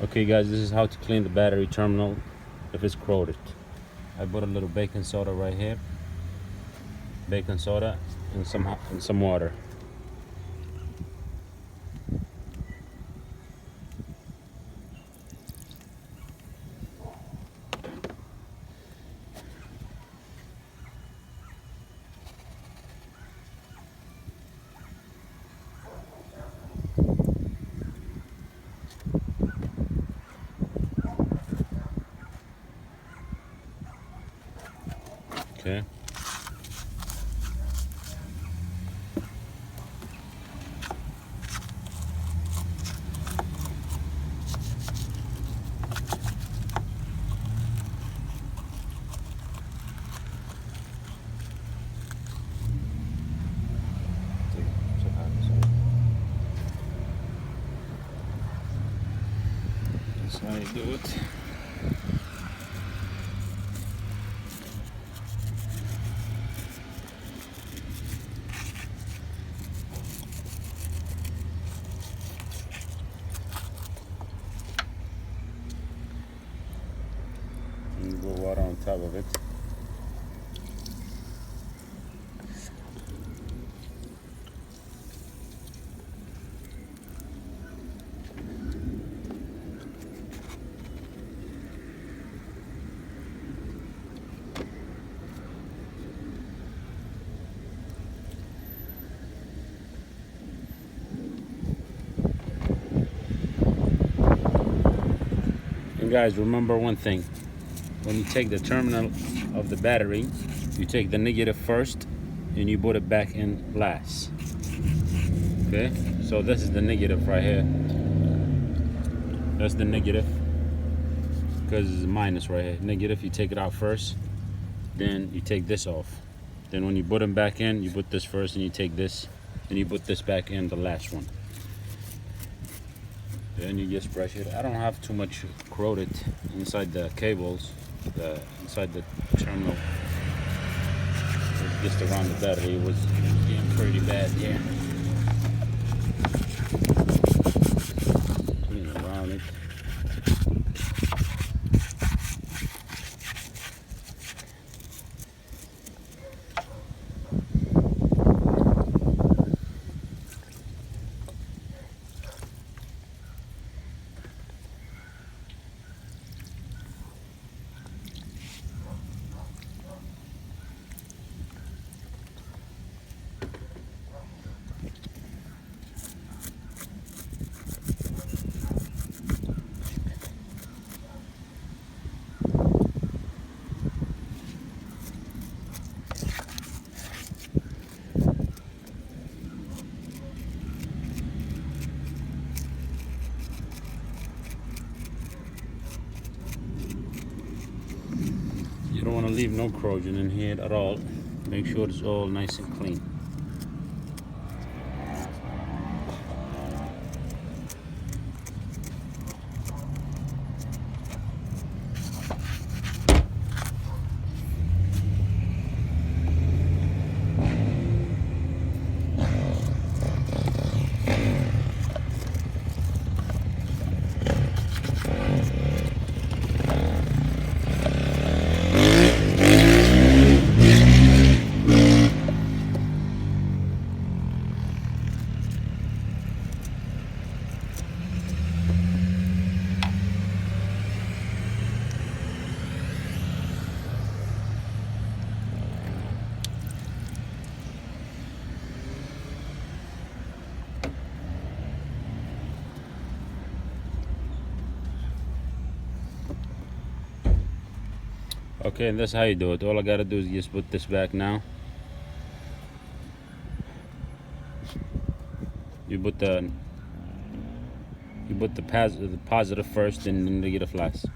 Okay guys, this is how to clean the battery terminal if it's corroded. I put a little baking soda right here. Baking soda and some water. Okay. That's how you do it. And you put water on top of it. And guys, remember one thing. When you take the terminal of the battery, you take the negative first and you put it back in last. Okay, so this is the negative right here. That's the negative, because it's a minus right here. Negative, you take it out first, then you take this off. Then when you put them back in, you put this first and you take this, and you put this back in the last one. Then you just brush it. I don't have too much corroded inside the cables, inside the terminal. Just around the battery, it was getting pretty bad here. Clean around it. You don't want to leave no corrosion in here at all. Make sure it's all nice and clean. Okay, and that's how you do it. All I gotta do is just put this back now. You put the positive first and then the negative last.